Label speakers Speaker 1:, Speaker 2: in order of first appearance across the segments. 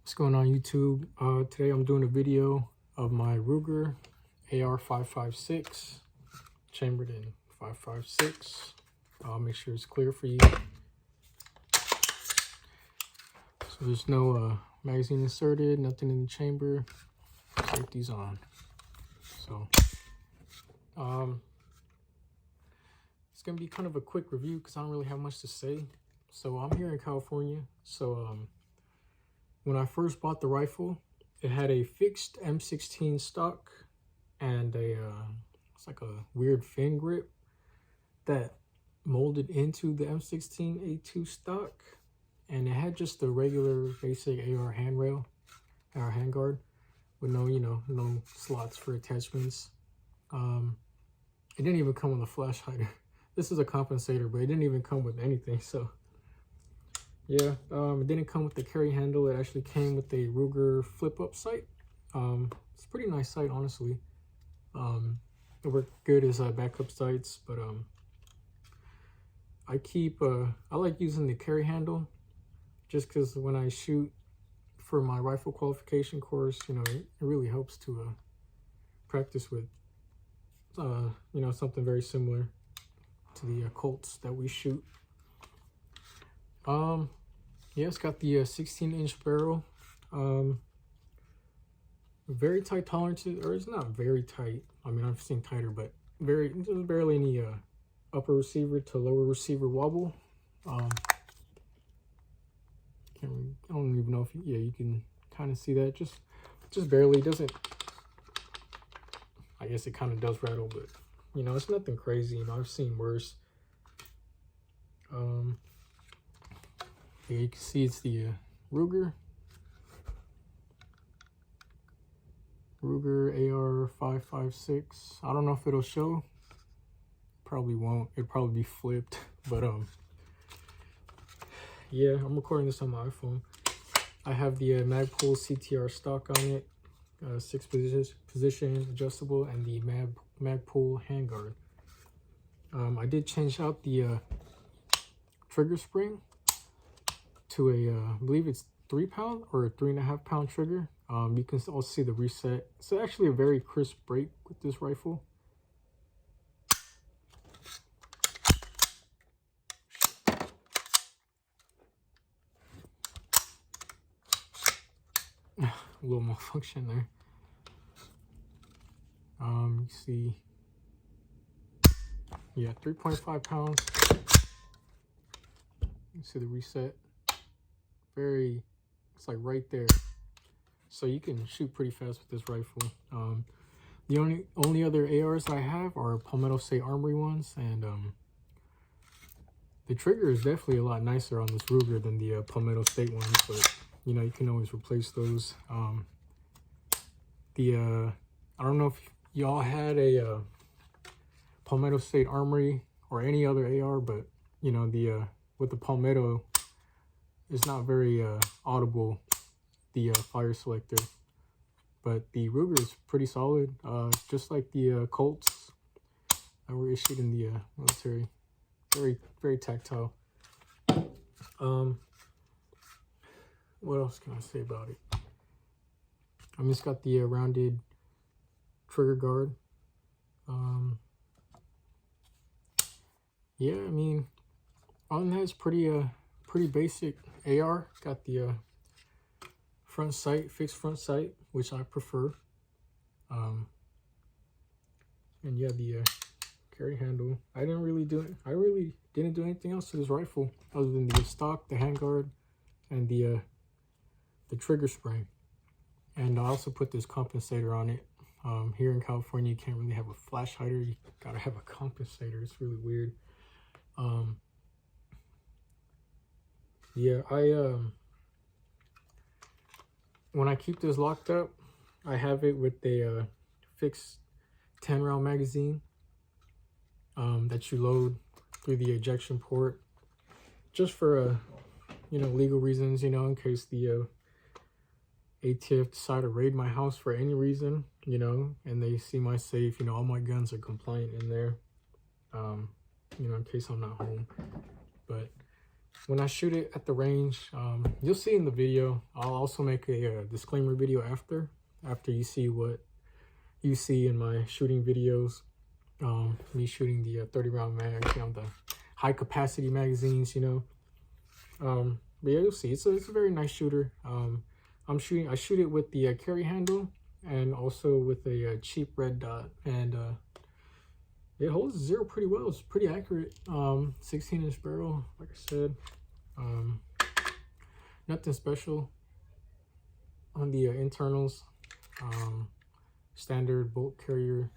Speaker 1: What's going on YouTube? Today I'm doing a video of my Ruger AR-556 chambered in 556. I'll make sure it's clear for you. So there's no magazine inserted, nothing in the chamber. Safety's on. So it's gonna be kind of a quick review because I don't really have much to say. So I'm here in California. So when I first bought the rifle, it had a fixed M16 stock and it's like a weird fin grip that molded into the M16A2 stock, and it had just the regular basic AR handrail, AR handguard, with no slots for attachments. It didn't even come with a flash hider. This is a compensator, but it didn't even come with anything. So yeah, it didn't come with the carry handle. It actually came with a Ruger flip-up sight. It's a pretty nice sight, honestly. It worked good as backup sights, but I like using the carry handle just because when I shoot for my rifle qualification course, it really helps to practice with something very similar to the Colts that we shoot. Yeah, it's got the 16-inch barrel. Very tight tolerances, or it's not very tight. I mean, I've seen tighter, but there's barely any upper receiver to lower receiver wobble. I don't even know if you can kind of see that. Just barely. Doesn't. I guess it kind of does rattle, but it's nothing crazy. I've seen worse. Yeah, you can see it's the Ruger AR-556. I don't know if it'll show. Probably won't. It'll probably be flipped. But yeah, I'm recording this on my iPhone. I have the Magpul CTR stock on it, 6 position adjustable, and the Magpul handguard. I did change out the trigger spring to I believe it's 3-pound or a 3.5-pound trigger. You can also see the reset. It's actually a very crisp break with this rifle. A little malfunction there. You see, yeah, 3.5 pounds. You see the reset. It's like right there. So you can shoot pretty fast with this rifle. The only other ARs I have are Palmetto State Armory ones, and the trigger is definitely a lot nicer on this Ruger than the Palmetto State ones, but you can always replace those. I don't know if y'all had a Palmetto State Armory or any other AR, but with the Palmetto, it's not very audible, the fire selector, but the Ruger is pretty solid, just like the Colts that were issued in the military. Very tactile. What else can I say about it? It's got the rounded trigger guard. Yeah, I mean, other than that, it's pretty basic AR. Got the front sight, fixed front sight, which I prefer. And yeah, the carry handle. I really didn't do anything else to this rifle other than the stock, the handguard, and the trigger spring. And I also put this compensator on it. Here in California, you can't really have a flash hider. You gotta have a compensator. It's really weird. Yeah, when I keep this locked up, I have it with a fixed 10-round magazine that you load through the ejection port, just for legal reasons, in case the ATF decide to raid my house for any reason, and they see my safe, all my guns are compliant in there, in case I'm not home. But when I shoot it at the range, you'll see in the video. I'll also make a disclaimer video after you see what you see in my shooting videos. Me shooting the 30 round mag, the high capacity magazines, but yeah, you'll see it's a very nice shooter. I shoot it with the carry handle and also with a cheap red dot, and it holds zero pretty well. It's pretty accurate. 16-inch barrel, like I said. Nothing special on the internals. Standard bolt carrier,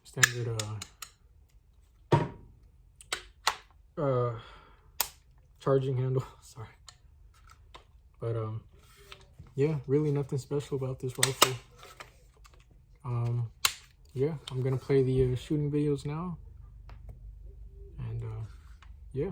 Speaker 1: standard charging handle. Sorry, but yeah, really nothing special about this rifle. Yeah, I'm gonna play the shooting videos now, and yeah.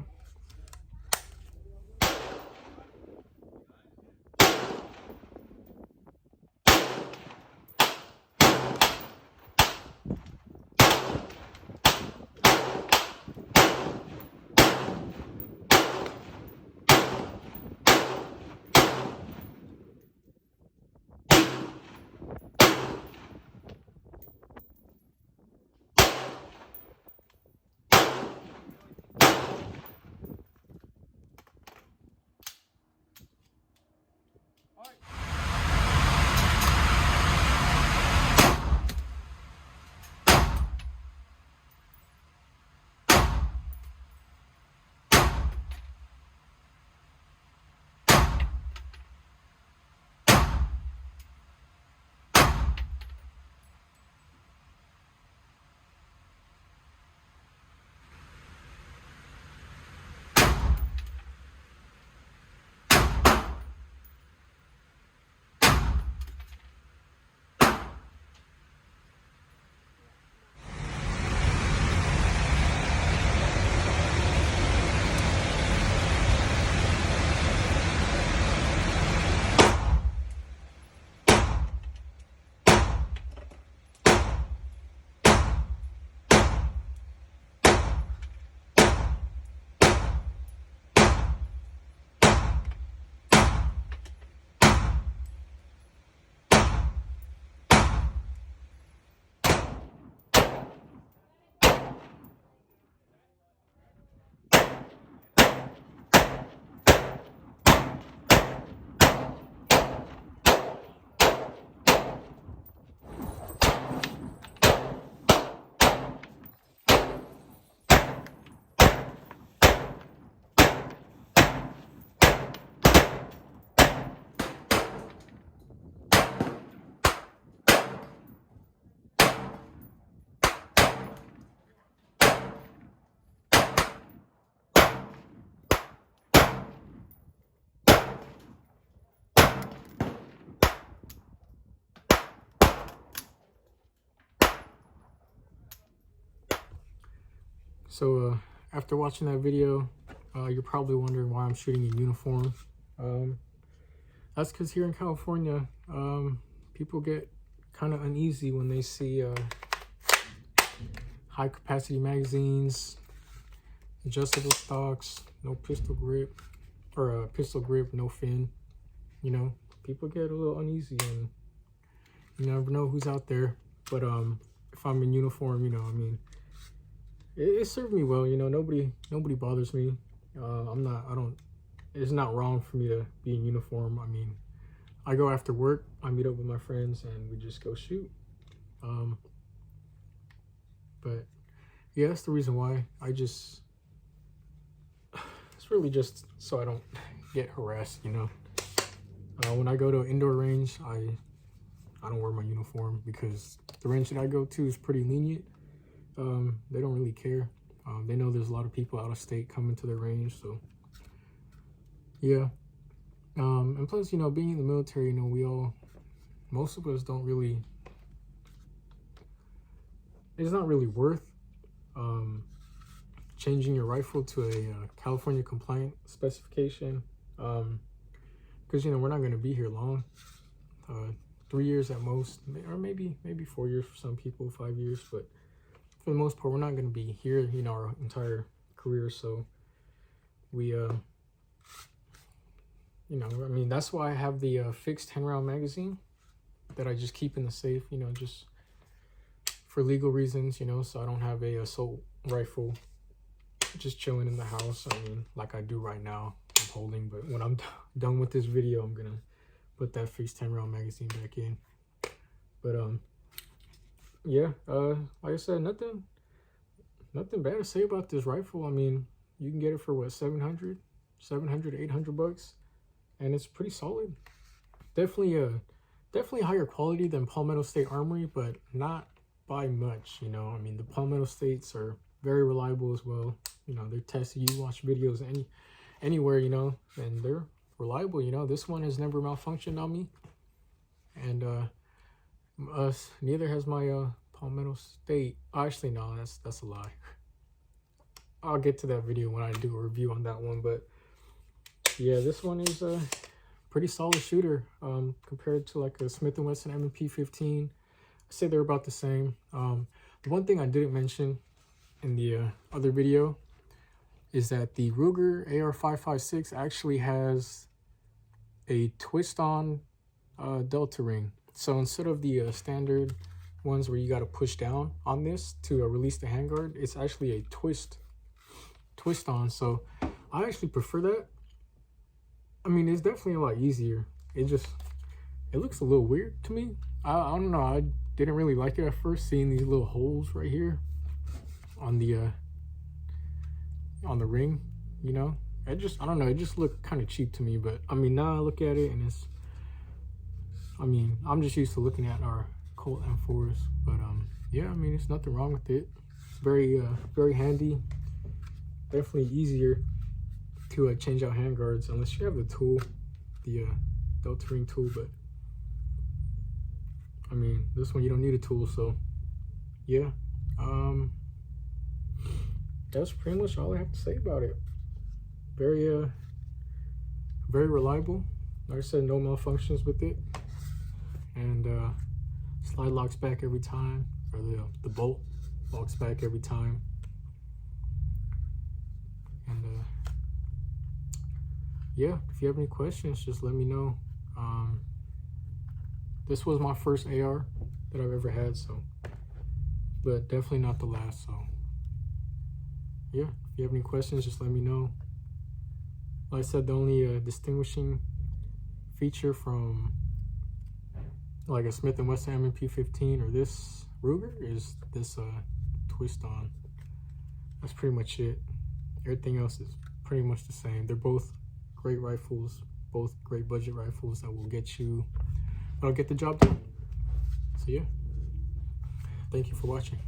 Speaker 1: So after watching that video, you're probably wondering why I'm shooting in uniform. That's because here in California, people get kind of uneasy when they see high capacity magazines, adjustable stocks, no pistol grip, or pistol grip, no fin. People get a little uneasy, and you never know who's out there. But if I'm in uniform, I mean, it served me well. Nobody bothers me. It's not wrong for me to be in uniform. I mean, I go after work, I meet up with my friends, and we just go shoot. But yeah, that's the reason why. It's really just so I don't get harassed, When I go to an indoor range, I don't wear my uniform because the range that I go to is pretty lenient. They don't really care. They know there's a lot of people out of state coming to their range, so yeah. And plus, being in the military, most of us don't really, it's not really worth changing your rifle to a California compliant specification, because we're not going to be here long. 3 years at most, or maybe 4 years for some people, 5 years, but for the most part, we're not going to be here, our entire career. So we you know, I mean, that's why I have the fixed 10-round magazine that I just keep in the safe, you know, just for legal reasons, you know, so I don't have a assault rifle just chilling in the house. I mean, like I do right now, I'm holding, but when I'm done with this video, I'm gonna put that fixed 10-round magazine back in. But yeah, like I said, nothing bad to say about this rifle. I mean, you can get it for what, 700, 800 bucks, and it's pretty solid. Definitely higher quality than Palmetto State Armory, but not by much, you know. I mean, the Palmetto States are very reliable as well. You know, they're tested. You watch videos anywhere, you know, and they're reliable. You know, this one has never malfunctioned on me, and neither has my Palmetto State. Actually, no, that's a lie. I'll get to that video when I do a review on that one. But yeah, this one is a pretty solid shooter compared to like a Smith & Wesson M&P 15. I say they're about the same. The one thing I didn't mention in the other video is that the Ruger AR-556 actually has a twist-on delta ring. So instead of the standard ones where you got to push down on this to release the handguard, it's actually a twist on. So I actually prefer that. I mean, it's definitely a lot easier. It looks a little weird to me. I don't know. I didn't really like it at first, seeing these little holes right here on the ring, you know. I don't know, it just looked kind of cheap to me. But I mean, now I look at it and it's, I mean, I'm just used to looking at our Colt M4s. But yeah, I mean, there's nothing wrong with it. Very handy. Definitely easier to change out handguards unless you have the tool, the delta ring tool. But I mean, this one you don't need a tool. So yeah, that's pretty much all I have to say about it. Very reliable. Like I said, no malfunctions with it, and slide locks back every time, or the bolt locks back every time. And yeah, if you have any questions, just let me know. This was my first AR that I've ever had, so, but definitely not the last. So yeah, if you have any questions, just let me know. Like I said, the only distinguishing feature from like a Smith & Wesson M&P 15 or this Ruger is this twist on. That's pretty much it. Everything else is pretty much the same. They're both great rifles, both great budget rifles that will get you, that'll get the job done. So yeah, thank you for watching.